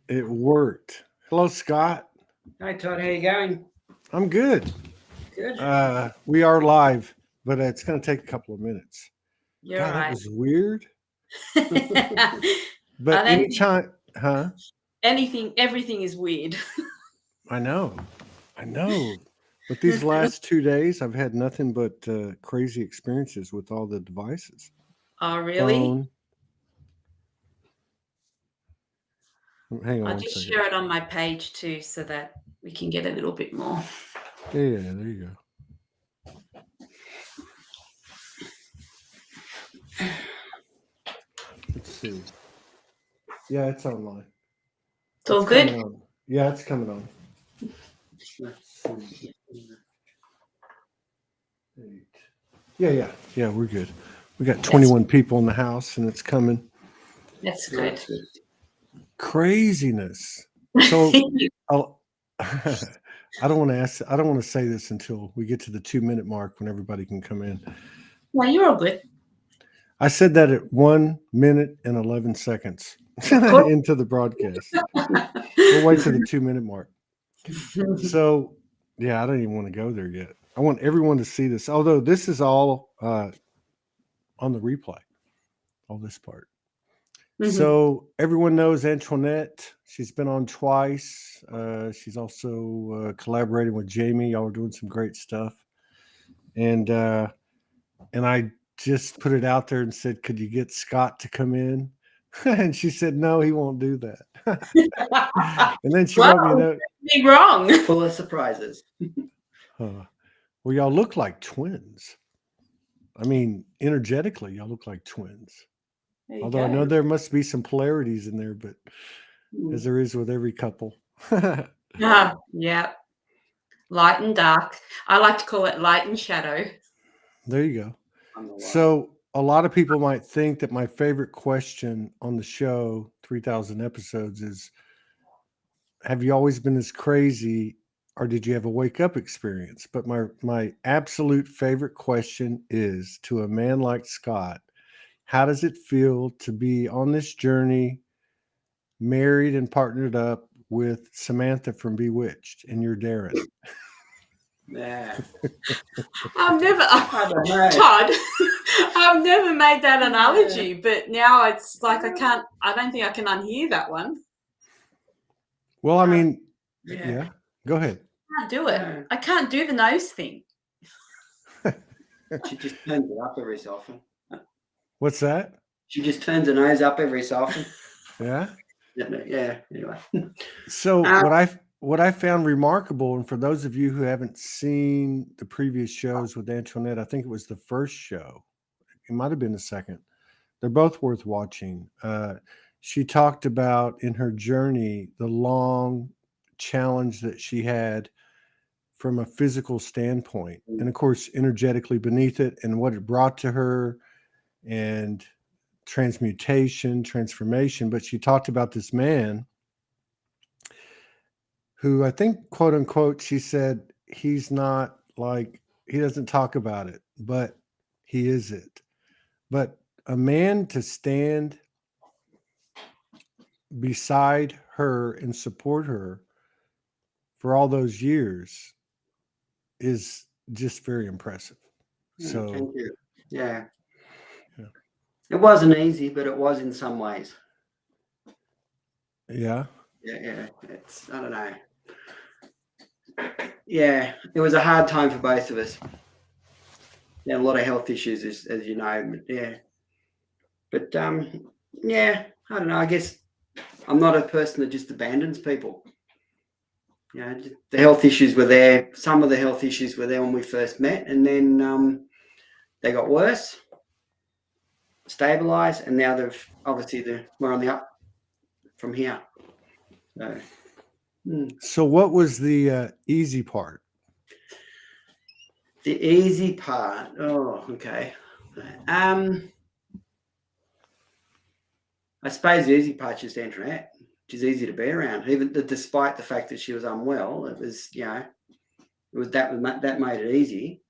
It worked. Hello, Scott. Hi Todd, how you going? I'm good. Good. We are live, but it's going to take a couple of minutes. You're God, that right. was weird. And But anytime, huh? everything is weird. I know. I know. But these last 2 days, I've had nothing but crazy experiences with all the devices. Oh, really? Phone. Hang on I'll one just second. share it on my page too so that we can get a little bit more. Yeah, there you go. Let's see. Yeah, it's online. It's all It's good? coming on. Yeah, it's coming on. Let's see. Yeah, we're good. We got 21 people in the house and it's coming. That's good. Craziness. So I'll, I don't want to say this until we get to the 2 minute mark when everybody can come in. No, you're all good. I said that at 1 minute and 11 seconds into the broadcast. We'll wait to the 2 minute mark. So yeah, I don't even want to go there yet. I want everyone to see this. Although this is all on the replay, all this part. So everyone knows Antoinette. She's been on twice. She's also collaborating with Jamie. Y'all are doing some great stuff. And I just put it out there and said, could you get Scott to come in? And she said, no, he won't do that. And then she wrote me a note. Be wrong. Full of surprises. Well, y'all look like twins. I mean, energetically, y'all look like twins. Although I know there must be some polarities in there, but as there is with every couple. Yeah. Light and dark. I like to call it light and shadow. There you go. So a lot of people might think that my favorite question on the show, 3,000 episodes, is, have you always been this crazy or did you have a wake up experience? But my absolute favorite question is, to a man like Scott, how does it feel to be on this journey, married and partnered up with Samantha from Bewitched, and you're Darren? Yeah. I've never, Todd, I've never made that analogy, but now it's like I don't think I can unhear that one. Well, I mean, yeah. Go ahead. I can't do it. I can't do the nose thing. She just turns it up every so often. What's that? She just turns her nose up every so often. Yeah. Yeah. Anyway. So what I found remarkable, and for those of you who haven't seen the previous shows with Antoinette, I think it was the first show. It might have been the second. They're both worth watching. She talked about in her journey the long challenge that she had from a physical standpoint, and of course energetically beneath it, and what it brought to her, and transformation. But she talked about this man who, I think, quote unquote, she said, he's not like, he doesn't talk about it, but he is it. But a man to stand beside her and support her for all those years is just very impressive. So thank you. Yeah. It wasn't easy, but it was in some ways. Yeah. It's, I don't know. Yeah, it was a hard time for both of us. Yeah, a lot of health issues, as you know. But yeah, I don't know. I guess I'm not a person that just abandons people. The health issues were there. Some of the health issues were there when we first met, and then they got worse, stabilized, and now we're on the up from here. So what was the easy part? The easy part. Oh, okay. I suppose the easy part's just Antoinette. She's easy to be around, even despite the fact that she was unwell. It was, that made it easy.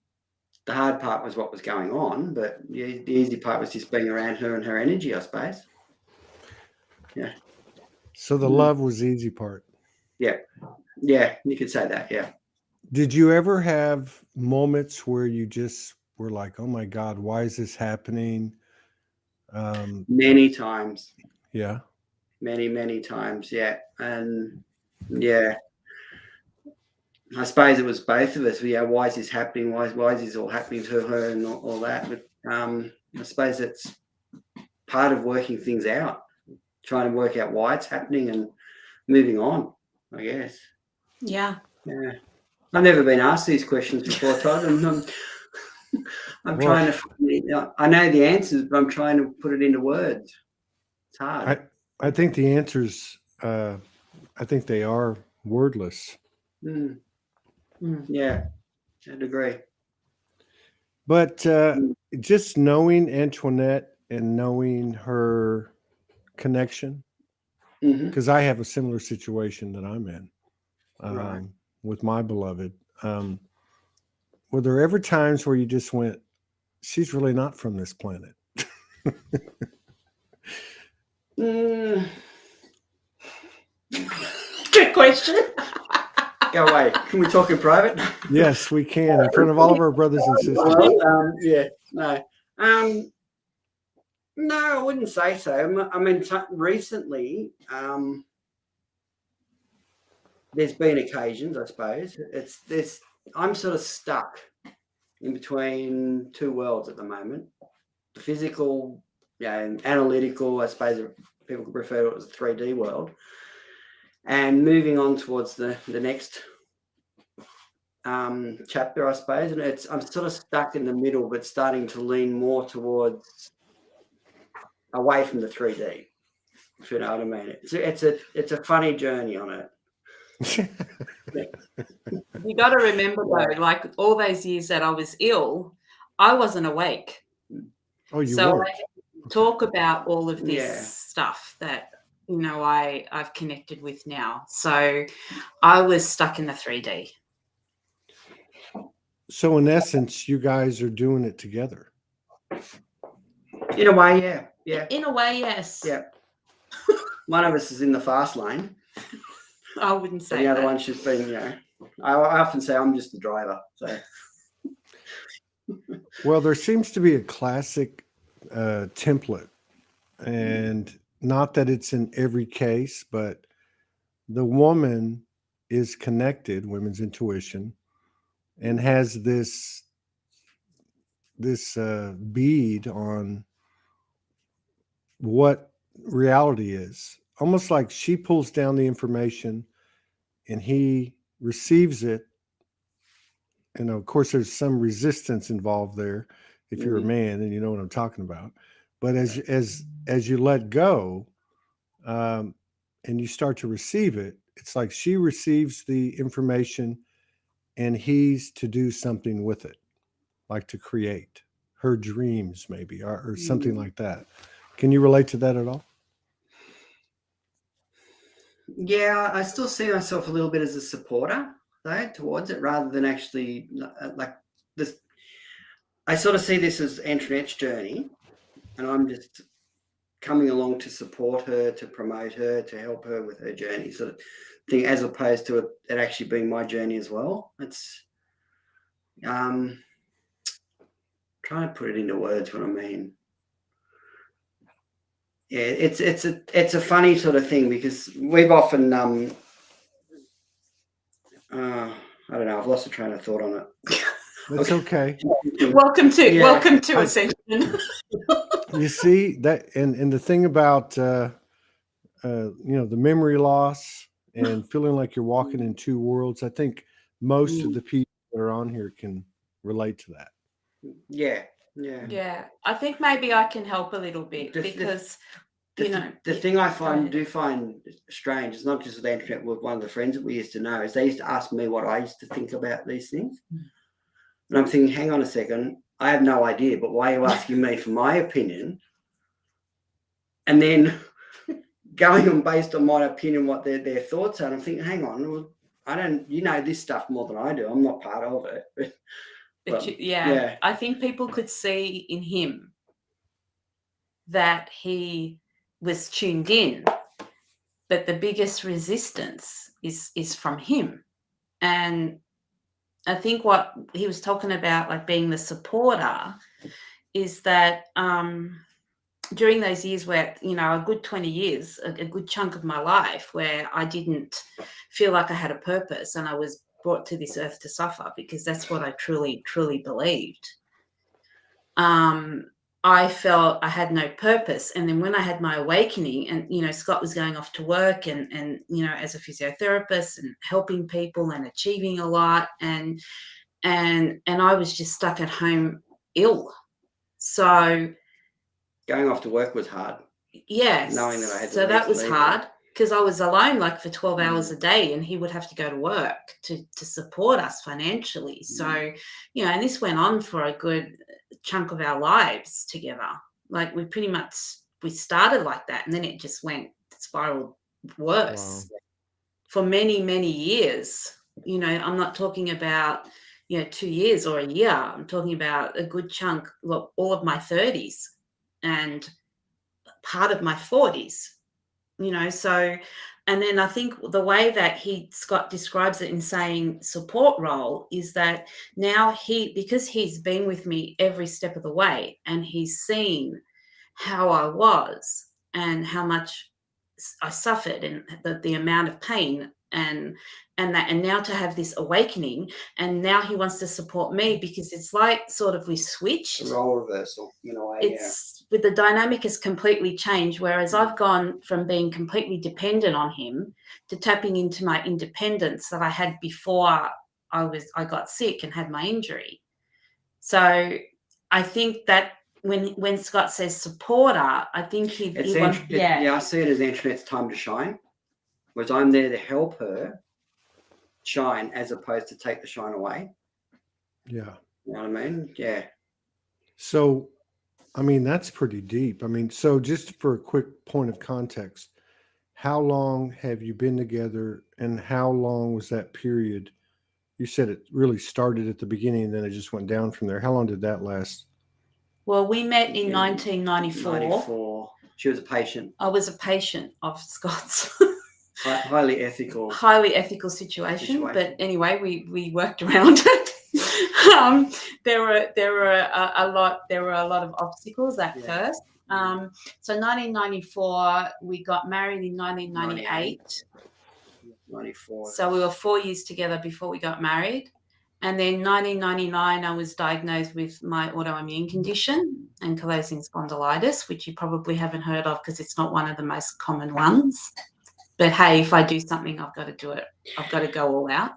The hard part was what was going on, but the easy part was just being around her and her energy, I suppose. Yeah. So the love was the easy part. Yeah. Yeah, you could say that. Yeah. Did you ever have moments where you just were like, oh my God, why is this happening? Many times. Yeah. Many times. Yeah. And yeah, I suppose it was both of us. Yeah, why is this happening? Why is this all happening to her and all that? But I suppose it's part of working things out, trying to work out why it's happening and moving on, I guess. Yeah. Yeah. I've never been asked these questions before, Todd. I'm trying to. I know the answers, but I'm trying to put it into words. It's hard. I think the answers. I think they are wordless. Yeah, I'd agree. But just knowing Antoinette and knowing her connection, because I have a similar situation that I'm in with my beloved. Were there ever times where you just went, she's really not from this planet? Good question. Go away. Can we talk in private? Yes, we can, in front of all of our brothers and sisters. Well, yeah, no. No, I wouldn't say so. I mean, recently, there's been occasions, I suppose. I'm sort of stuck in between two worlds at the moment. The physical, and analytical, I suppose people could refer to it as a 3D world, and moving on towards the next chapter, I suppose. And I'm sort of stuck in the middle, but starting to lean more towards away from the 3D, if you know what I mean. It's a funny journey on it. You got to remember though, like all those years that I was ill, I wasn't awake. Oh, you so weren't. I talk about all of this stuff that I've connected with now. So I was stuck in the 3D. So in essence, you guys are doing it together. In a way, yeah. In a way, yes. Yeah. One of us is in the fast lane. I wouldn't say the other one's just been, I often say I'm just the driver. So. Well, there seems to be a classic template, and not that it's in every case, but the woman is connected, women's intuition, and has this bead on what reality is. Almost like she pulls down the information and he receives it. And of course, there's some resistance involved there if you're a man and you know what I'm talking about. But as you let go and you start to receive it, it's like she receives the information and he's to do something with it, like to create her dreams maybe or something like that. Can you relate to that at all? Yeah, I still see myself a little bit as a supporter though towards it, rather than actually like this. I sort of see this as Antoinette's journey, and I'm just coming along to support her, to promote her, to help her with her journey, sort of thing, as opposed to it actually being my journey as well. It's trying to put it into words what I mean. Yeah, it's a funny sort of thing because we've often I don't know, I've lost a train of thought on it. That's okay. Welcome to Ascension. You see that, and the thing about the memory loss and feeling like you're walking in two worlds, I think most of the people that are on here can relate to that. Yeah. I think maybe I can help a little bit because the thing I find strange, it's not just with Antoinette, with one of the friends that we used to know, is they used to ask me what I used to think about these things. And I'm thinking, hang on a second, I have no idea, but why are you asking me for my opinion? And then going on based on my opinion, what their thoughts are, and I'm thinking, hang on, I don't, this stuff more than I do. I'm not part of it. But I think people could see in him that he was tuned in, but the biggest resistance is from him. And I think what he was talking about, like being the supporter, is that during those years where, a good 20 years, a good chunk of my life where I didn't feel like I had a purpose and I was brought to this earth to suffer, because that's what I truly, truly believed. I felt I had no purpose. And then when I had my awakening and, Scott was going off to work and as a physiotherapist and helping people and achieving a lot. And I was just stuck at home ill. So going off to work was hard. Yes. Knowing that I had to so that was leave hard because I was alone like for 12 hours a day, and he would have to go to work to support us financially. So, and this went on for a good chunk of our lives together. Like we started like that, and then it just spiraled worse for many, many years. I'm not talking about, 2 years or a year. I'm talking about a good chunk, all of my 30s and part of my 40s, so, and then I think the way that Scott describes it in saying support role is that now because he's been with me every step of the way and he's seen how I was and how much I suffered and the amount of pain and now to have this awakening, and now he wants to support me because it's like sort of we switched. A role reversal, in a way. It's with the dynamic has completely changed. Whereas I've gone from being completely dependent on him to tapping into my independence that I had before I got sick and had my injury. So I think that when Scott says supporter, I think I see it as Antoinette's time to shine. Whereas I'm there to help her shine as opposed to take the shine away. Yeah. You know what I mean? Yeah. So, that's pretty deep. So just for a quick point of context, how long have you been together and how long was that period? You said it really started at the beginning and then it just went down from there. How long did that last? Well, we met in 1994. She was a patient. I was a patient of Scott's. Highly ethical situation. But anyway, we worked around it. There were a lot of obstacles at first. So 1994, we got married in 1998. 94. So we were 4 years together before we got married. And then 1999, I was diagnosed with my autoimmune condition, ankylosing spondylitis, which you probably haven't heard of because it's not one of the most common ones. But hey, if I do something, I've got to do it. I've got to go all out.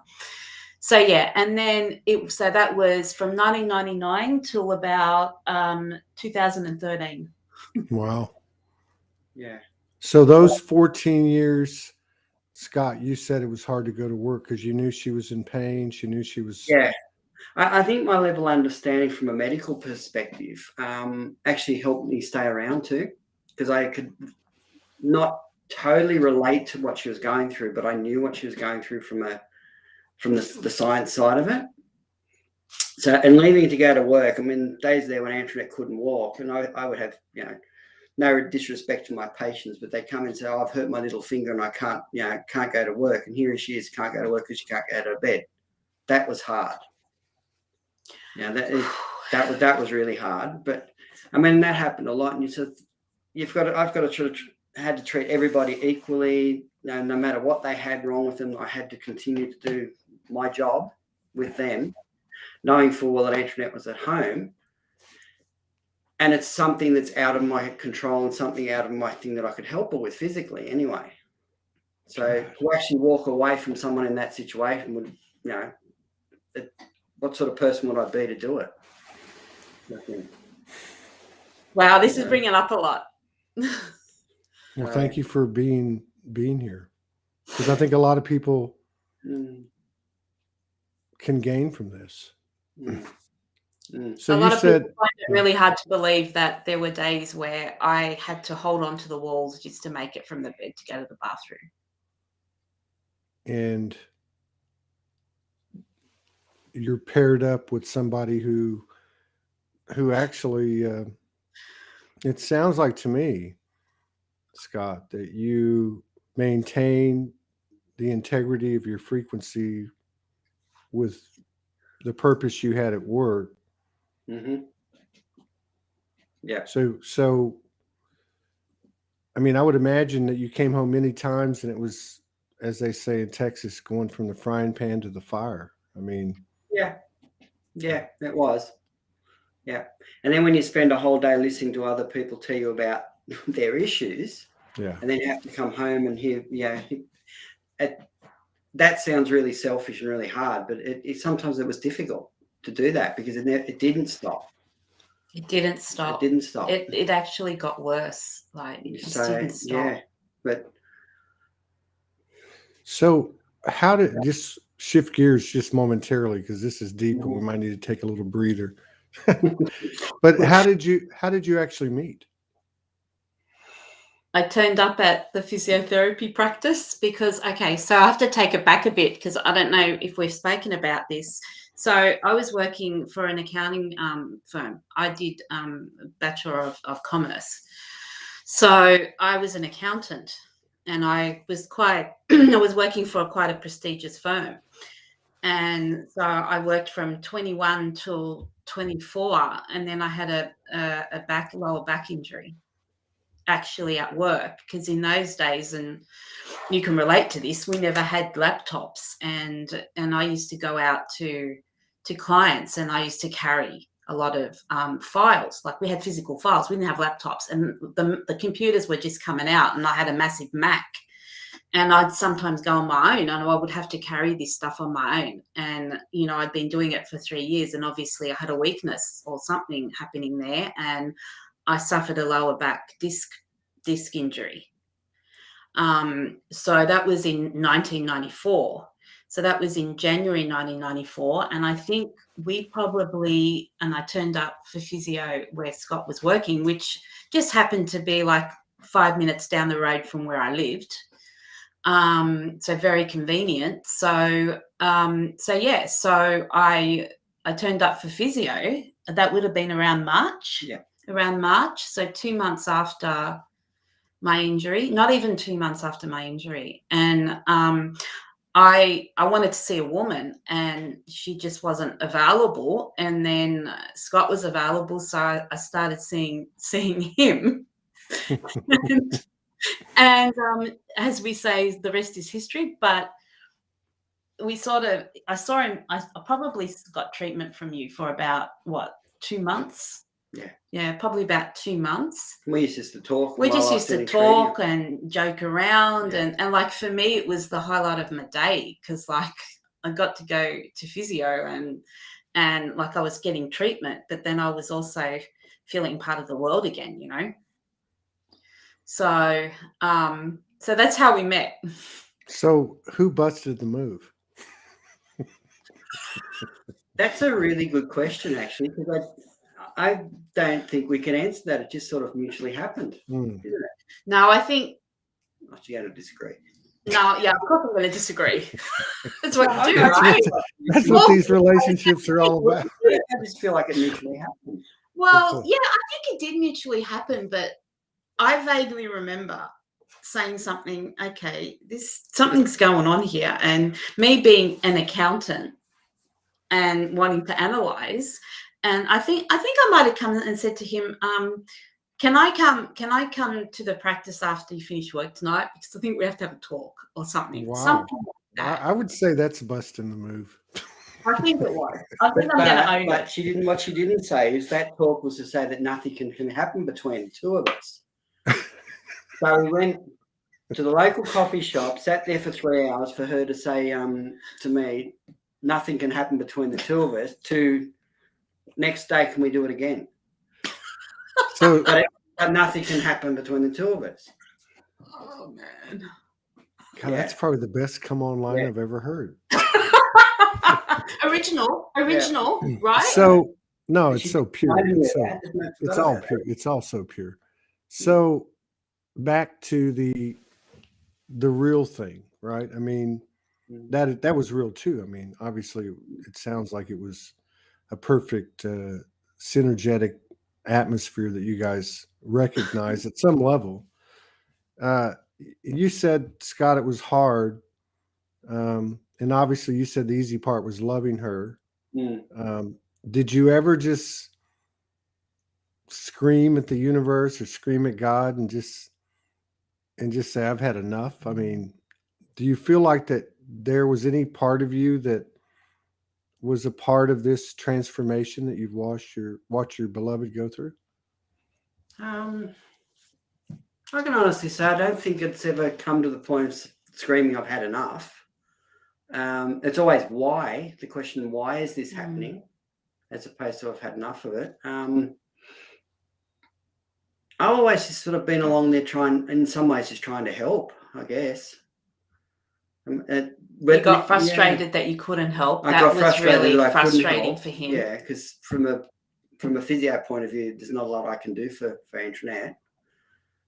So yeah, and then so that was from 1999 till about 2013. Wow. Yeah. So those 14 years, Scott, you said it was hard to go to work because you knew she was in pain. She knew she was. Yeah. I think my level of understanding from a medical perspective actually helped me stay around too, because I could not totally relate to what she was going through, but I knew what she was going through from the science side of it. So, and leaving to go to work, days there when Antoinette couldn't walk, and I would have, no disrespect to my patients, but they come and say, "Oh, I've hurt my little finger and I can't go to work." And here she is, can't go to work because she can't get out of bed. That was hard. That was really hard. But that happened a lot. And had to treat everybody equally, no matter what they had wrong with them. I had to continue to do my job with them, knowing full well that Antoinette was at home. And it's something that's out of my control and something out of my thing that I could help her with physically anyway. So to actually walk away from someone in that situation would, what sort of person would I be to do it? Nothing. Wow, this is bringing up a lot. Well, thank you for being here, because I think a lot of people can gain from this. So a lot of people find it really hard to believe that there were days where I had to hold on to the walls just to make it from the bed to go to the bathroom. And you're paired up with somebody who actually, it sounds like to me, Scott, that you maintain the integrity of your frequency with the purpose you had at work. Mm-hmm. Yeah. So, I mean, I would imagine that you came home many times and it was, as they say in Texas, going from the frying pan to the fire. I mean, yeah, it was. Yeah. And then when you spend a whole day listening to other people tell you about their issues, yeah. and then have to come home and hear, that sounds really selfish and really hard, but it sometimes it was difficult to do that because it didn't stop. It didn't stop. It didn't stop. It actually got worse. Like it just didn't stop. Yeah, but so how did just shift gears just momentarily, because this is deep and we might need to take a little breather. But how did you actually meet? I turned up at the physiotherapy practice because, okay, so I have to take it back a bit because I don't know if we've spoken about this. So I was working for an accounting firm. I did a Bachelor of Commerce. So I was an accountant and I was I was working for quite a prestigious firm. And so I worked from 21 till 24, and then I had a lower back injury actually at work, because in those days, and you can relate to this, we never had laptops, and I used to go out to clients and I used to carry a lot of files. Like we had physical files, we didn't have laptops, and the computers were just coming out, and I had a massive Mac. And I'd sometimes go on my own and I would have to carry this stuff on my own. And, I'd been doing it for 3 years and obviously I had a weakness or something happening there. And I suffered a lower back disc injury. So that was in 1994. So that was in January 1994. And I think and I turned up for physio where Scott was working, which just happened to be like 5 minutes down the road from where I lived. So very convenient. So I turned up for physio. That would have been around March. Yeah. Around March. So 2 months after my injury, not even 2 months after my injury. And I wanted to see a woman and she just wasn't available. And then Scott was available. So I started seeing him. And as we say, the rest is history. But I saw him. I probably got treatment from you for about 2 months. Yeah, probably about 2 months. We used to talk. We just used to talk and joke around, and like for me, it was the highlight of my day because like I got to go to physio and like I was getting treatment, but then I was also feeling part of the world again, So, so that's how we met. So who busted the move? That's a really good question, actually, because I don't think we can answer that. It just sort of mutually happened, isn't it? No, I think. You're going to disagree. No, yeah, of course I'm going to disagree. That's what you do, right? That's what these relationships are all about. I just feel like it mutually happened. Well, yeah, I think it did mutually happen, but I vaguely remember saying something, okay, something's going on here. And me being an accountant and wanting to analyze, and I think I might have come and said to him, can I come to the practice after you finish work tonight? Because I think we have to have a talk or something. Wow. Something like that. I would say that's busting the move. I think it was. I think I'm going to own it. What she didn't say is that talk was to say that nothing can happen between the two of us. So we went to the local coffee shop, sat there for 3 hours for her to say to me, nothing can happen between the two of us, to next day, can we do it again? So, but nothing can happen between the two of us. Oh, man. God, that's probably the best come on line I've ever heard. Original, right? So, no, it's so pure. It's all pure. It's all so pure. So, back to the real thing, right? I mean, that was real too. I mean, obviously, it sounds like it was a perfect synergetic atmosphere that you guys recognize at some level. you said, Scott, it was hard. And obviously you said the easy part was loving her. Did you ever just scream at the universe or scream at God and just say, I've had enough? I mean, do you feel like that there was any part of you that was a part of this transformation that you've watched your beloved go through? I can honestly say I don't think it's ever come to the point of screaming, I've had enough. It's always why. The question, why is this happening? As opposed to I've had enough of it. I've always just sort of been along there in some ways, just trying to help, I guess. You got frustrated that you couldn't help. That was really frustrating for him. Yeah, because from a physio point of view, there's not a lot I can do for Antoinette.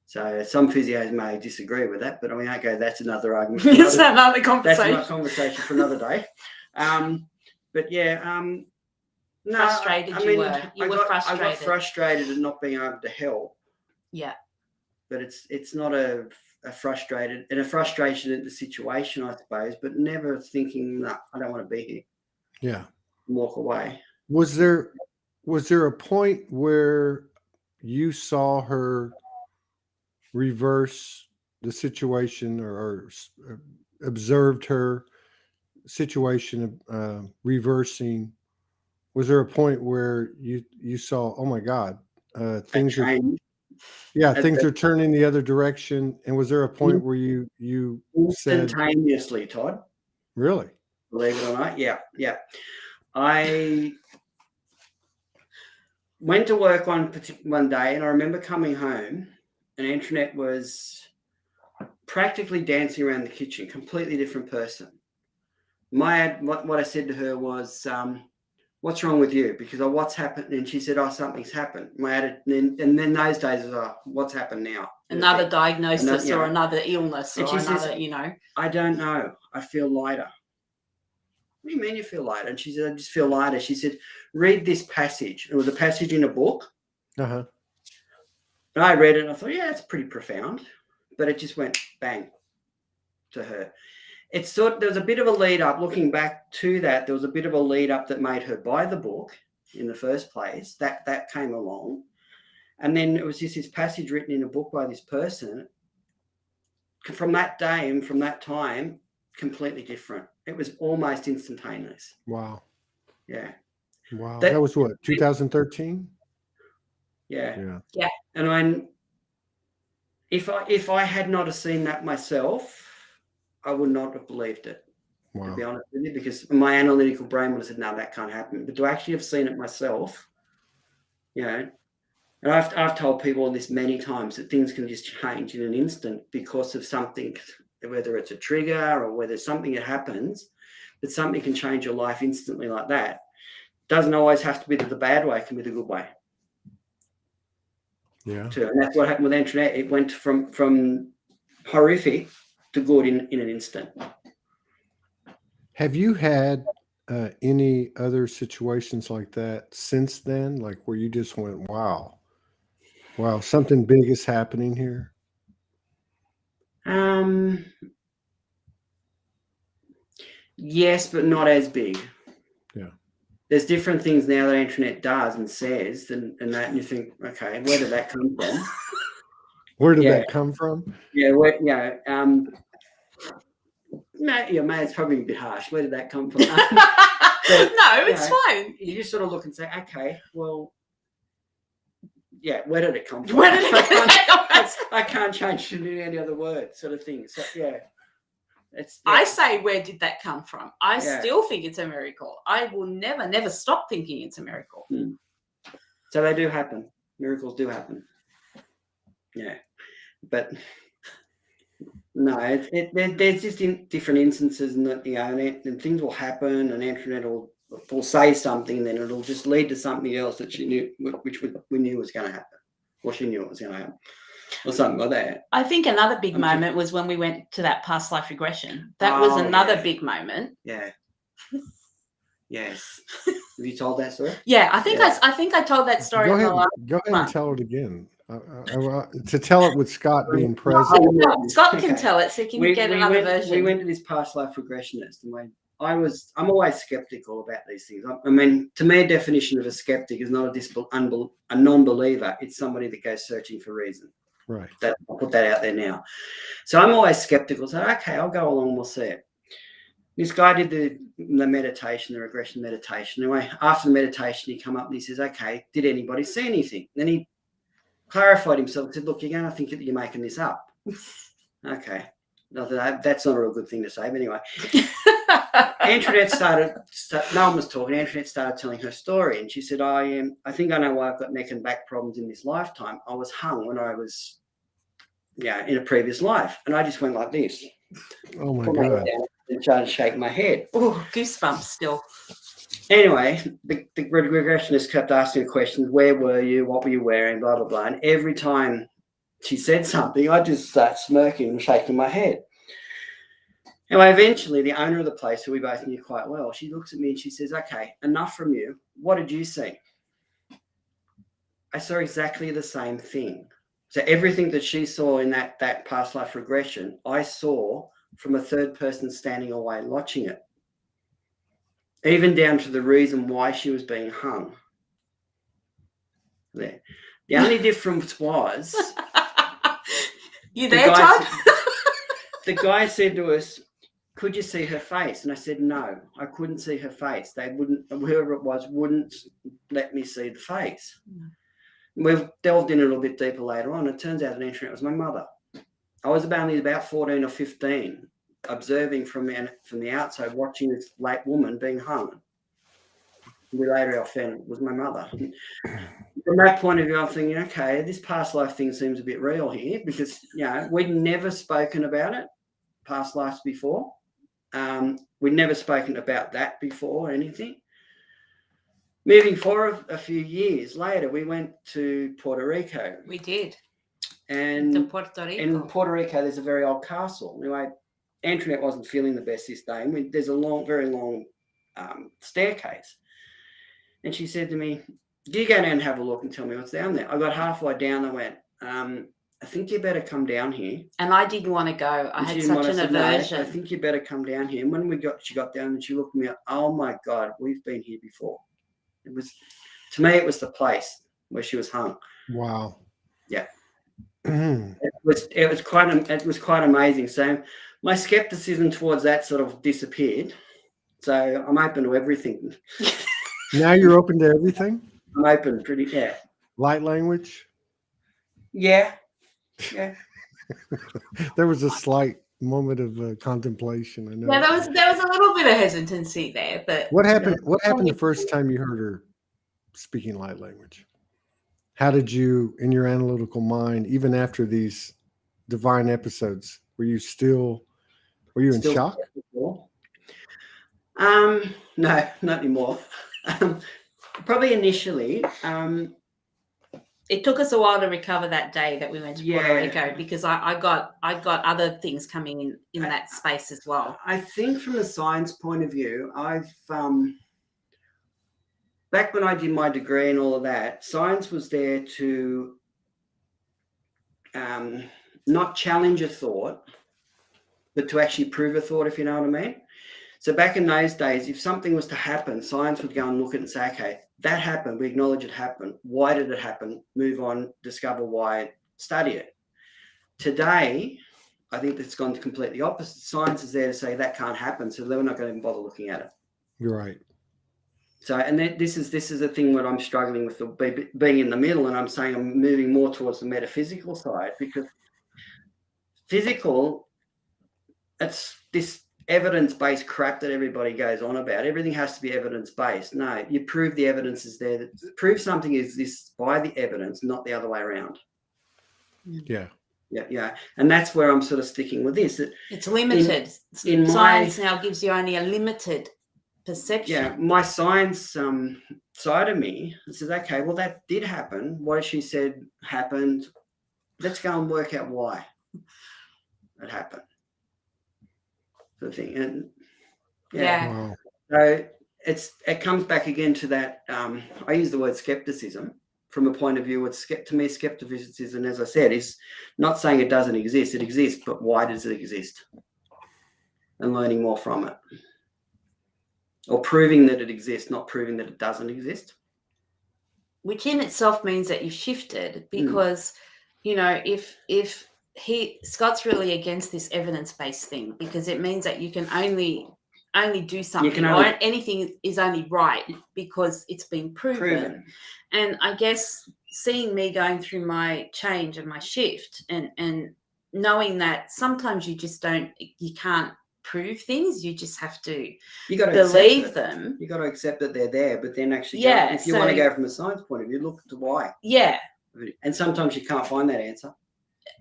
So some physios may disagree with that, but I mean, okay, that's another argument. It's another conversation. That's another conversation for another day. But yeah, no, frustrated I mean, you were frustrated. I got frustrated at not being able to help. Yeah. But it's not a frustration at the situation, I suppose, but never thinking, no, I don't want to be here. Yeah. Walk away. Was there a point where you saw her reverse the situation or observed her situation reversing? Was there a point where you saw, oh my God, things are turning the other direction? And was there a point where you said instantaneously, Todd? Really? Believe it or not, yeah. I went to work one day, and I remember coming home, and Antoinette was practically dancing around the kitchen, completely different person. What I said to her was, what's wrong with you? Because what's happened? And she said, oh, something's happened. And then those days was, oh, what's happened now? Another diagnosis or another illness or another, says, I don't know. I feel lighter. What do you mean you feel lighter? And she said, I just feel lighter. She said, read this passage. It was a passage in a book. Uh-huh. And I read it and I thought, yeah, it's pretty profound. But it just went bang to her. There was a bit of a lead up, looking back to that, there was a bit of a lead up that made her buy the book in the first place. That came along. And then it was just this passage written in a book by this person. From that day and from that time, completely different. It was almost instantaneous. Wow. Yeah. Wow. That was what, 2013? Yeah. Yeah. And I mean, if I had not have seen that myself, I would not have believed it. Wow. To be honest with you, because my analytical brain would have said, no, that can't happen. But to actually have seen it myself, and I've told people this many times, that things can just change in an instant because of something, whether it's a trigger or whether something that happens, that something can change your life instantly like that. Doesn't always have to be the bad way, it can be the good way. Yeah. Too. And that's what happened with Antoinette. It went from horrific to good in an instant. Have you had any other situations like that since then? Like where you just went, wow, something big is happening here? Yes, but not as big. Yeah. There's different things now that Antoinette does and says and that, and you think, okay, where did that come from? Where did that come from? Yeah, it's probably a bit harsh. Where did that come from? No, it's fine. You just sort of look and say, okay, well, yeah, where did it come from? Where did it come from? I can't change it in any other word, sort of thing. So yeah. I say, where did that come from? I still think it's a miracle. I will never stop thinking it's a miracle. So they do happen. Miracles do happen. Yeah. But no, there's just different instances, and that and things will happen, and Antoinette will say something, and then it'll just lead to something else that she knew, which we knew was going to happen, or she knew it was going to happen, or something like that. I think another big moment was when we went to that past life regression. That was another big moment. Yeah. Yes. Have you told that story? Yeah, I think I told that story. Go ahead and tell it again. To tell it with Scott being present. Scott can tell it, so can you get another version? We went to this past life regressionist, and I'm always skeptical about these things. I mean, to me, a definition of a skeptic is not a non-believer. It's somebody that goes searching for reason. Right. I'll put that out there now. So I'm always skeptical. So, okay, I'll go along. We'll see it. This guy did the meditation, the regression meditation. Anyway, after the meditation, he come up and he says, okay, did anybody see anything? Then he clarified himself and said, look, you're going to think that you're making this up. Okay. That's not a real good thing to say, but anyway. Antoinette no one was talking. Antoinette started telling her story, and she said, I think I know why I've got neck and back problems in this lifetime. I was hung when I was, in a previous life. And I just went like this. Oh, my God. And started to shake my head. Oh, goosebumps still. Anyway, the regressionist kept asking her questions. Where were you? What were you wearing? Blah, blah, blah. And every time she said something, I just start smirking and shaking my head. Anyway, eventually, the owner of the place, who we both knew quite well, she looks at me and she says, okay, enough from you. What did you see? I saw exactly the same thing. So everything that she saw in that past life regression, I saw from a third person standing away watching it. Even down to the reason why she was being hung. There. The only difference was... You there, Todd? The guy said to us, could you see her face? And I said, no, I couldn't see her face. They wouldn't, whoever it was, wouldn't let me see the face. Mm. We've delved in a little bit deeper later on. It turns out that Antoinette was my mother. I was only about 14 or 15, observing from the outside, watching this late woman being hung. We later found it was my mother. From that point of view, I'm thinking, okay, this past life thing seems a bit real here because, we'd never spoken about it, past lives before. We'd never spoken about that before or anything. Moving forward a few years later, we went to Puerto Rico. We did. And to Puerto Rico. In Puerto Rico, there's a very old castle. Anyway, Antoinette wasn't feeling the best this day. And there's a very long staircase. And she said to me, do you go down and have a look and tell me what's down there? I got halfway down. I went, I think you better come down here. And I didn't want to go. I had such an aversion. No, I think you better come down here. And when she got down and she looked at me, oh my God, we've been here before. It was, to me, it was the place where she was hung. Wow. Yeah. It was quite amazing. So my skepticism towards that sort of disappeared. So I'm open to everything. Now you're open to everything? I'm open Light language? Yeah. There was a slight moment of contemplation. I know. Yeah, there was a little bit of hesitancy there, but what happened? What happened the first time you heard her speaking light language? How did you, in your analytical mind, even after these divine episodes, were you in shock? No, not anymore. Probably initially. It took us a while to recover that day that we went to Puerto Rico because I got other things coming in that space as well. I think from a science point of view, I've back when I did my degree and all of that, science was there to not challenge a thought, but to actually prove a thought, if you know what I mean. So back in those days, if something was to happen, science would go and look at it and say, okay, that happened. We acknowledge it happened. Why did it happen? Move on, discover why, study it. Today, I think it's gone completely opposite. Science is there to say that can't happen, so they're not going to bother looking at it. You're right. So, and this is a thing where I'm struggling with being in the middle, and I'm saying I'm moving more towards the metaphysical side because physical, it's this evidence-based crap that everybody goes on about. Everything has to be evidence-based. No, you prove the evidence is there. Prove something exists by the evidence, not the other way around. Yeah. Yeah. And that's where I'm sort of sticking with this. It's limited. Science now gives you only a limited perception. Yeah, my science side of me says, okay, well, that did happen. What she said happened. Let's go and work out why it happened. The thing. And Wow. So it comes back again to that. I use the word skepticism. from a point of view, to me, skepticism, as I said, is not saying it doesn't exist. It exists, but why does it exist? And learning more from it. Or proving that it exists, not proving that it doesn't exist. Which in itself means that you've shifted, because, you know, if Scott's really against this evidence-based thing, because it means that you can only do something, or anything is only right because it's been proven. And I guess seeing me going through my change and my shift, and knowing that sometimes you can't prove things, you just have to believe them. You got to accept that they're there, but then actually if you want to go from a science point of view, look to why. Yeah. And sometimes you can't find that answer.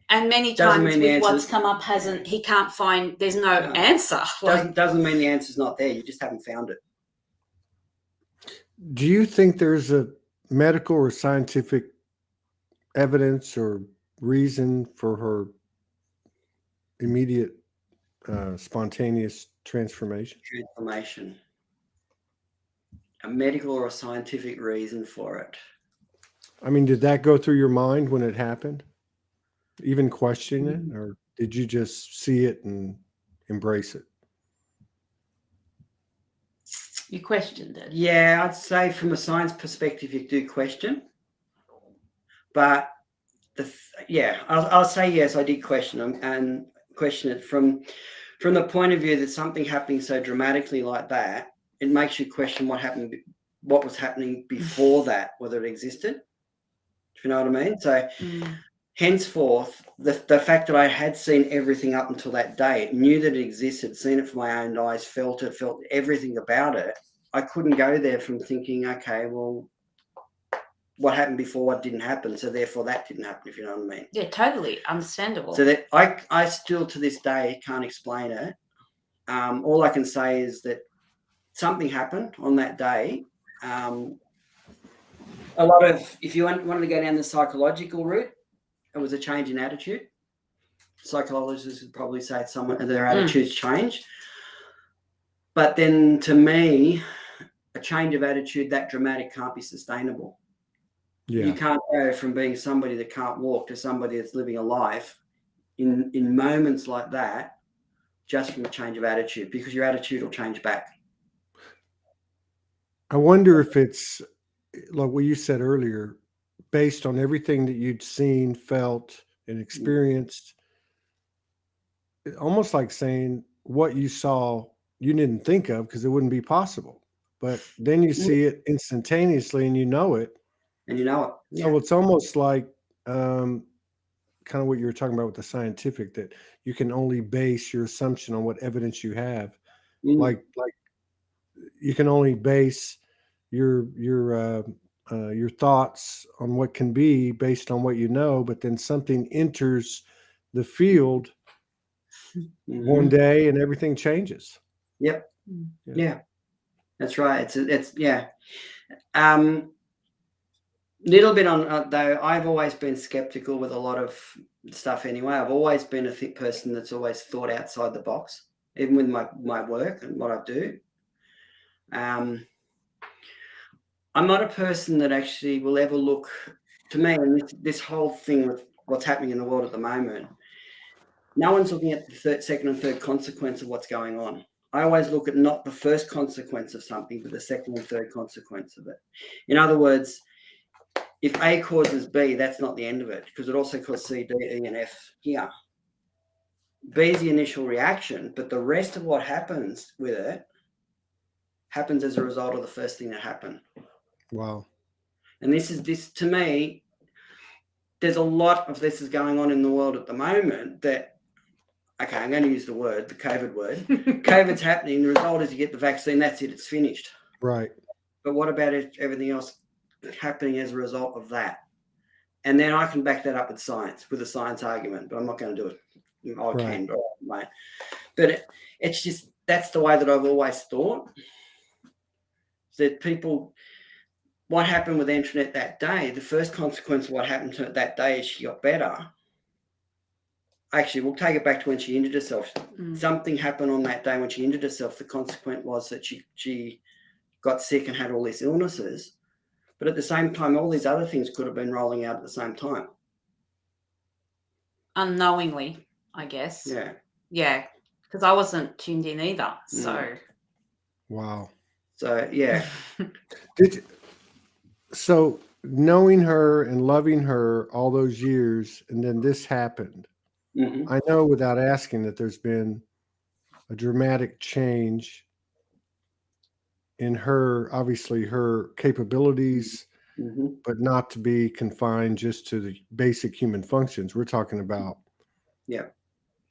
And many times with what's come up, he can't find, there's no answer. Doesn't mean the answer's not there. You just haven't found it. Do you think there's a medical or scientific evidence or reason for her immediate spontaneous transformation? A medical or a scientific reason for it. I mean, did that go through your mind when it happened? Even question it, or did you just see it and embrace it? You questioned it. Yeah, I'd say from a science perspective, you do question. But I'll say yes, I did question them, and question it from the point of view that something happening so dramatically like that, it makes you question what was happening before that, whether it existed. Do you know what I mean? So henceforth, the fact that I had seen everything up until that date, knew that it existed, seen it from my own eyes, felt everything about it, I couldn't go there from thinking, okay, well, what happened before, what didn't happen, so therefore that didn't happen, if you know what I mean. Yeah, totally understandable. So that I still to this day can't explain it. All I can say is that something happened on that day. A lot of, if you wanted to go down the psychological route, it was a change in attitude. Psychologists would probably say their attitudes change. But then to me, a change of attitude that dramatic can't be sustainable. Yeah. You can't go from being somebody that can't walk to somebody that's living a life in moments like that, just from a change of attitude, because your attitude will change back. I wonder if it's like what you said earlier, based on everything that you'd seen, felt, and experienced, almost like saying what you saw you didn't think of because it wouldn't be possible. But then you see it instantaneously and you know it. And you know it. Yeah. So it's almost like kind of what you were talking about with the scientific, that you can only base your assumption on what evidence you have. Like you can only base your thoughts on what can be based on what you know, but then something enters the field one day and everything changes. Yep. Yeah. That's right. It's little bit on though. I've always been skeptical with a lot of stuff anyway. I've always been a person that's always thought outside the box, even with my work and what I do. I'm not a person that actually will ever look, to me, and this whole thing with what's happening in the world at the moment, no one's looking at the second and third consequence of what's going on. I always look at not the first consequence of something, but the second and third consequence of it. In other words, if A causes B, that's not the end of it, because it also causes C, D, E, and F here. B is the initial reaction, but the rest of what happens with it happens as a result of the first thing that happened. Wow. And this to me, there's a lot of this is going on in the world at the moment that, okay, I'm going to use the COVID word. COVID's happening. The result is you get the vaccine. That's it. It's finished. Right. But what about everything else happening as a result of that? And then I can back that up with science, with a science argument, but I'm not going to do it. I can, but I won't. But it's just, that's the way that I've always thought. That people, what happened with Antoinette that day, the first consequence of what happened to her that day is she got better. Actually, we'll take it back to when she injured herself. Something happened on that day when she injured herself. The consequence was that she got sick and had all these illnesses. But at the same time, all these other things could have been rolling out at the same time. Unknowingly, I guess. Yeah. Yeah, because I wasn't tuned in either. So. Wow. So yeah. So knowing her and loving her all those years, and then this happened. Mm-hmm. I know without asking that there's been a dramatic change in her, obviously her capabilities, Mm-hmm. but not to be confined just to the basic human functions. We're talking about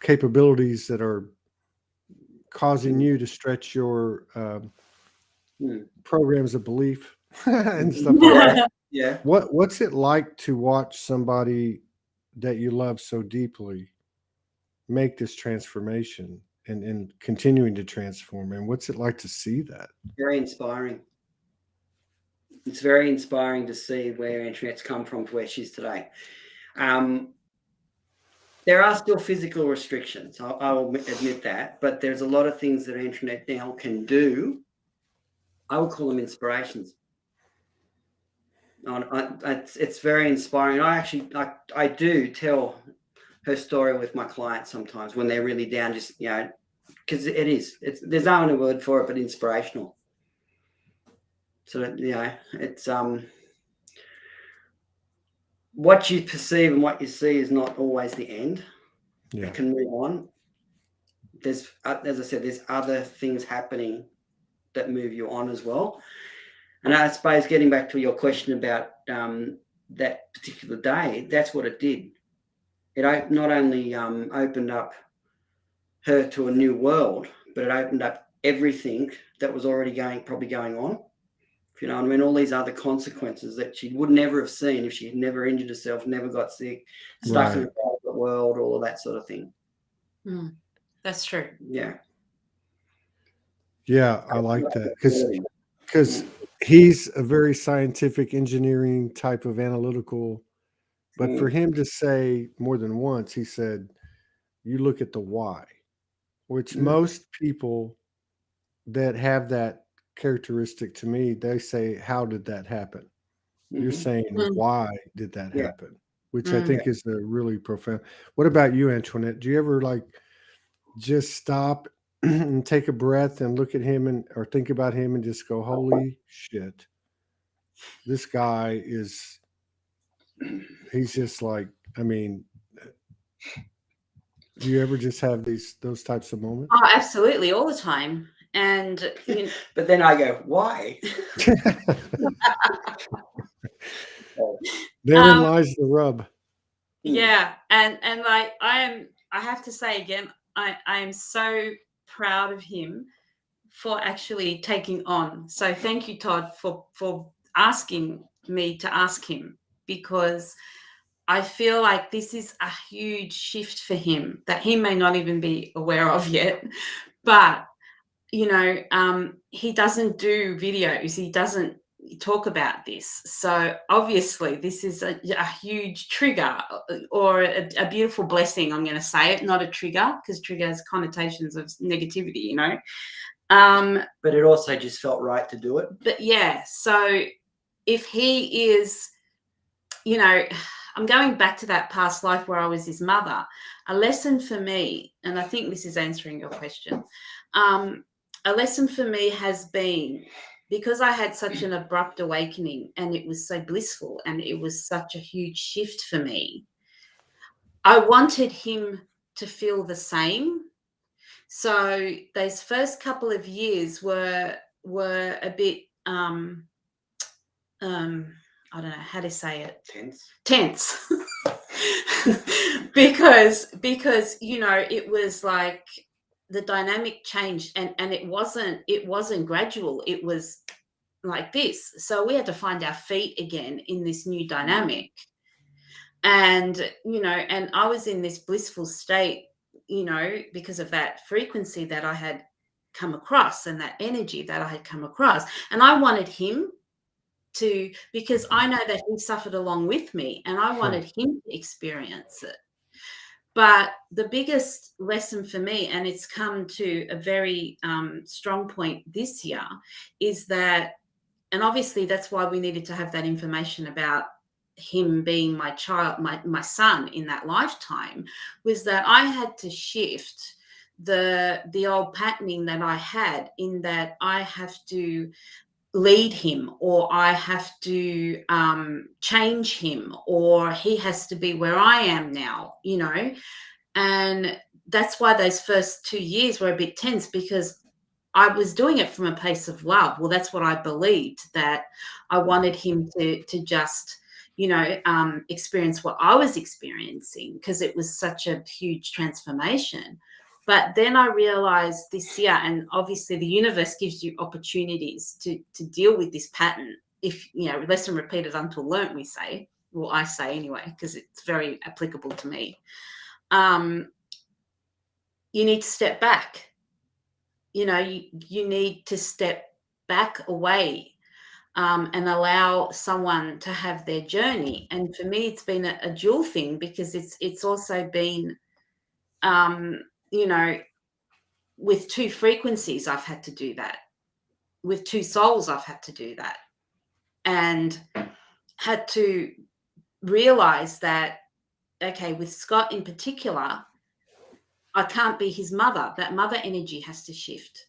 capabilities that are causing you to stretch your programs of belief and stuff like that. Yeah. What's it like to watch somebody that you love so deeply make this transformation and continuing to transform? And what's it like to see that? Very inspiring. It's very inspiring to see where Antoinette's come from to where she's today. There are still physical restrictions. I will admit that, but there's a lot of things that Antoinette now can do. I would call them inspirations. It's very inspiring. I do tell her story with my clients sometimes when they're really down, just, because there's no other word for it but inspirational. So it's what you perceive and what you see is not always the end. It can move on. There's, as I said, there's other things happening that move you on as well. And I suppose getting back to your question about that particular day, that's what it did. It not only opened up her to a new world, but it opened up everything that was already probably going on. If you know what I mean, all these other consequences that she would never have seen if she had never injured herself, never got sick, stuck in a private world, all of that sort of thing. That's true. Yeah. Yeah, I like that because he's a very scientific engineering type of analytical, but for him to say more than once, he said, you look at the why, which most people that have that characteristic, to me, they say, how did that happen? You're saying, why did that happen? Which I think is a really profound. What about you, Antoinette? Do you ever just stop and take a breath and look at him or think about him and just go, holy shit, this guy he's just like, do you ever just have those types of moments? Oh, absolutely, all the time. And but then I go, why? Therein lies the rub. Yeah, and I have to say again, I am so proud of him for actually taking on. So thank you, Todd, for asking me to ask him, because I feel like this is a huge shift for him that he may not even be aware of yet. But, he doesn't do videos. He doesn't talk about this. So obviously this is a huge trigger or a beautiful blessing. I'm going to say it, not a trigger, because trigger has connotations of negativity, but it also just felt right to do it. But yeah, so if he is, I'm going back to that past life where I was his mother. A lesson for me, and I think this is answering your question, a lesson for me has been, because I had such an abrupt awakening and it was so blissful and it was such a huge shift for me, I wanted him to feel the same. So those first couple of years were a bit I don't know how to say it. Tense. because it was like the dynamic changed and it wasn't gradual. It was like this. So we had to find our feet again in this new dynamic. And and I was in this blissful state, because of that frequency that I had come across and that energy that I had come across. And I wanted him to, because I know that he suffered along with me and I wanted him to experience it. But the biggest lesson for me, and it's come to a very strong point this year, is that obviously that's why we needed to have that information about him being my child, my son in that lifetime, was that I had to shift the old patterning that I had, in that I have to lead him, or I have to change him, or he has to be where I am now, you know. And that's why those first 2 years were a bit tense, because I was doing it from a place of love. Well, that's what I believed, that I wanted him to just, you know, experience what I was experiencing, because it was such a huge transformation. But then I realized this year, and obviously the universe gives you opportunities to deal with this pattern. If, you know, lesson repeated until learnt, we say. Well, I say anyway, because it's very applicable to me. You need to step back. You know, you need to step back away, and allow someone to have their journey. And for me, it's been a dual thing, because it's also been, you know, with two frequencies, I've had to do that. With two souls, I've had to do that, and had to realize that, okay, with Scott in particular, I can't be his mother. That mother energy has to shift.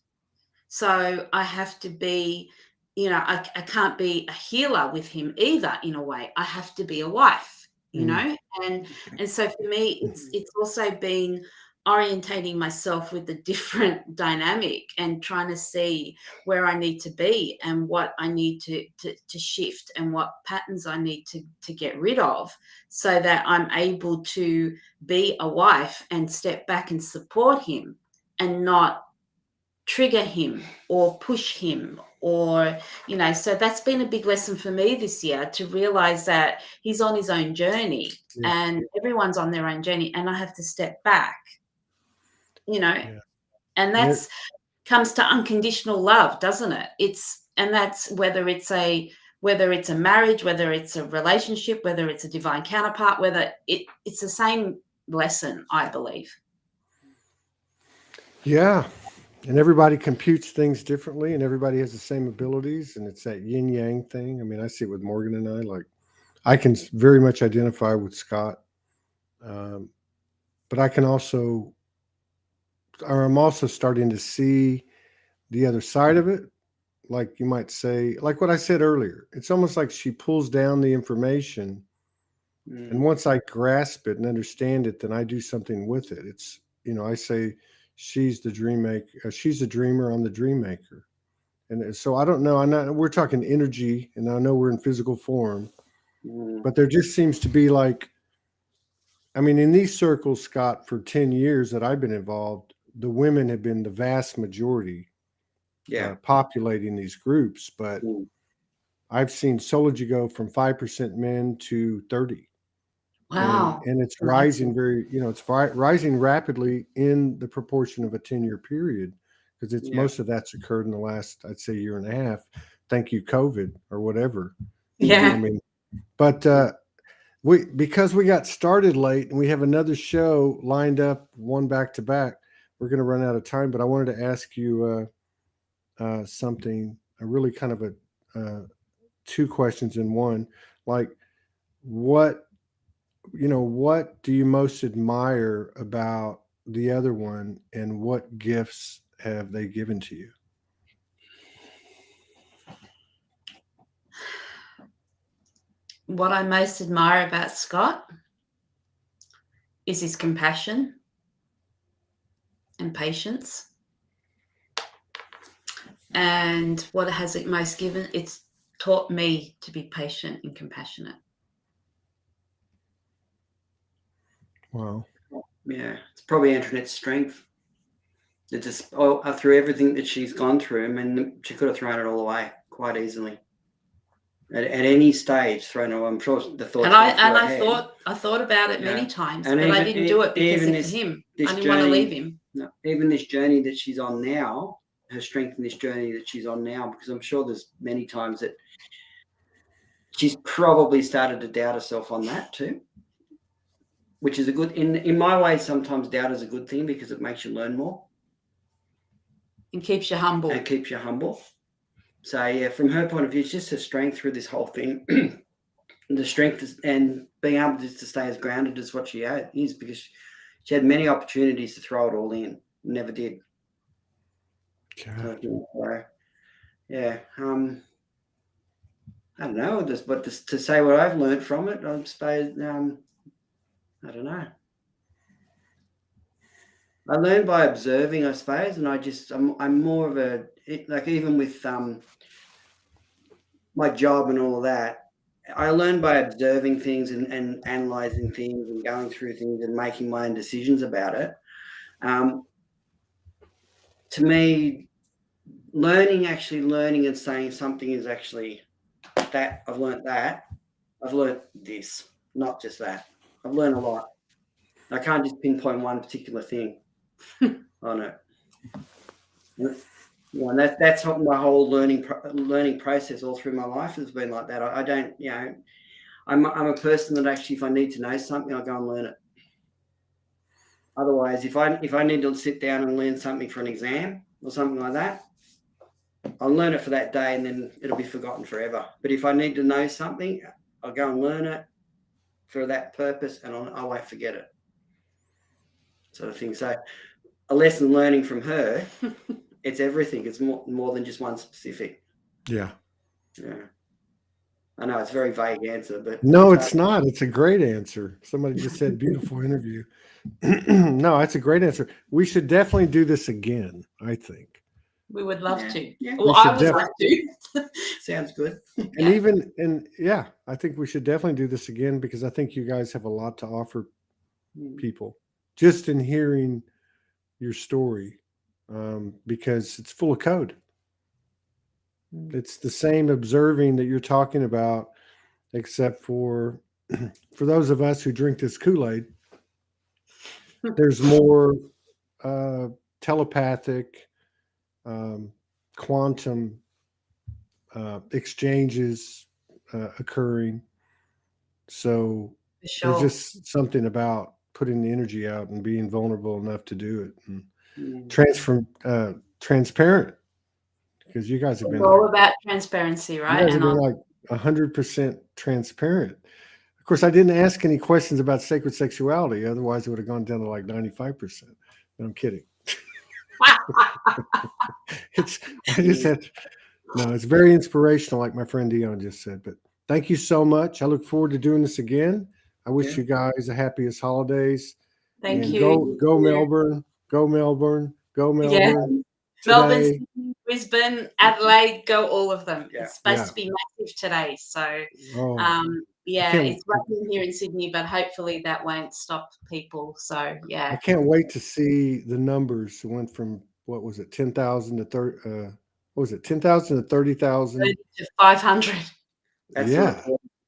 So I have to be, you know, I can't be a healer with him either, in a way. I have to be a wife, you know. And so for me, it's also been orientating myself with a different dynamic, and trying to see where I need to be, and what I need to shift, and what patterns I need to get rid of, so that I'm able to be a wife and step back and support him, and not trigger him or push him, or, you know. So that's been a big lesson for me this year, to realize that he's on his own journey, and everyone's on their own journey, and I have to step back, you know. And that's comes to unconditional love, doesn't it? And that's whether it's a marriage, whether it's a relationship, whether it's a divine counterpart, whether it's the same lesson, I believe. Yeah. And everybody computes things differently, and everybody has the same abilities, and it's that yin yang thing. I mean, I see it with Morgan and I. Like, I can very much identify with Scott, but I can also, or I'm also starting to see the other side of it. Like, you might say, like what I said earlier, it's almost like she pulls down the information, and once I grasp it and understand it, then I do something with it. It's, you know, I say, she's the dream maker. She's a dreamer. I'm the dream maker. And so I don't know. We're talking energy, and I know we're in physical form, but there just seems to be like, I mean, in these circles, Scott, for 10 years that I've been involved, the women have been the vast majority, populating these groups. But I've seen Soulogy go from 5% men to 30. Wow. And it's rising it's rising rapidly in the proportion of a 10-year period, because it's most of that's occurred in the last, I'd say, year and a half. Thank you, COVID or whatever. Yeah. I mean, but because we got started late and we have another show lined up, one back to back, we're going to run out of time. But I wanted to ask you something, a really kind of a two questions in one. Like, what do you most admire about the other one, and what gifts have they given to you? What I most admire about Scott is his compassion and patience. And what has it most given? It's taught me to be patient and compassionate. Wow. Yeah, it's probably Antoinette's strength. It just, through everything that she's gone through, I mean, she could have thrown it all away quite easily. At any stage, thrown away. I'm sure the thoughts. I thought about it many times, but I didn't do it because of him. I didn't want to leave him. No, even this journey that she's on now, her strength in this journey that she's on now, because I'm sure there's many times that she's probably started to doubt herself on that too, which is a good. In my way, sometimes doubt is a good thing, because it makes you learn more. And keeps you humble. So yeah, from her point of view, it's just her strength through this whole thing. The strength and being able to stay as grounded as what she is, because she had many opportunities to throw it all in, never did. So, yeah, I don't know, but to say what I've learned from it, I suppose, I don't know. I learned by observing, I suppose, and I'm more of like even with my job and all of that, I learned by observing things and analyzing things and going through things and making my own decisions about it. To me, learning and saying something is actually that I've learned this, not just that. I've learned a lot. I can't just pinpoint one particular thing on it. Yeah, and that's what my whole learning process all through my life has been like that. I don't, I'm a person that actually, if I need to know something, I'll go and learn it. Otherwise, if I need to sit down and learn something for an exam or something like that, I'll learn it for that day and then it'll be forgotten forever. But if I need to know something, I'll go and learn it for that purpose and I won't forget it. Sort of thing. So a lesson learning from her, it's everything. It's more than just one specific. Yeah. I know it's a very vague answer, but no, it's not. It's a great answer. Somebody just said beautiful interview. No, it's a great answer. We should definitely do this again, I think. We would love to. Yeah. Well, I would love to. Sounds good. I think we should definitely do this again because I think you guys have a lot to offer people just in hearing your story, because it's full of code. It's the same observing that you're talking about, except for those of us who drink this Kool-Aid, there's more telepathic, quantum exchanges occurring. So there's just something about putting the energy out and being vulnerable enough to do it, and transparent. Because you guys have been all about transparency, right? You guys have been like 100% transparent. Of course, I didn't ask any questions about sacred sexuality. Otherwise, it would have gone down to like 95%. But I'm kidding. It's very inspirational, like my friend Dion just said. But thank you so much. I look forward to doing this again. I wish you guys the happiest holidays. Thank you. Go Melbourne. Go Melbourne. Go Melbourne. Yeah. Melbourne, Brisbane, Adelaide, go all of them. It's supposed to be massive today. So, it's raining here in Sydney, but hopefully that won't stop people. So, yeah. I can't wait to see the numbers. It went from, what was it, 10,000 to 30, what was it, 10,000 to 30,000? 30 to 500.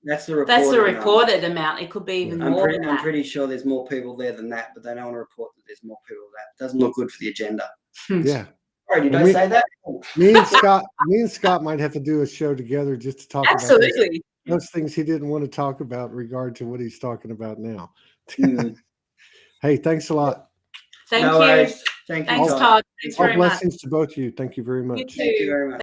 That's the reported amount. It could be even more than that. I'm pretty sure there's more people there than that, but they don't want to report that there's more people than that. It doesn't look good for the agenda. Yeah. Sorry, did I say that? Me and Scott might have to do a show together just to talk about those things he didn't want to talk about in regard to what he's talking about now. Hey, thanks a lot. Thank you. Thank you. Thanks, Todd. Thanks very much. All blessings to both of you. Thank you very much. You too. Thank you very much.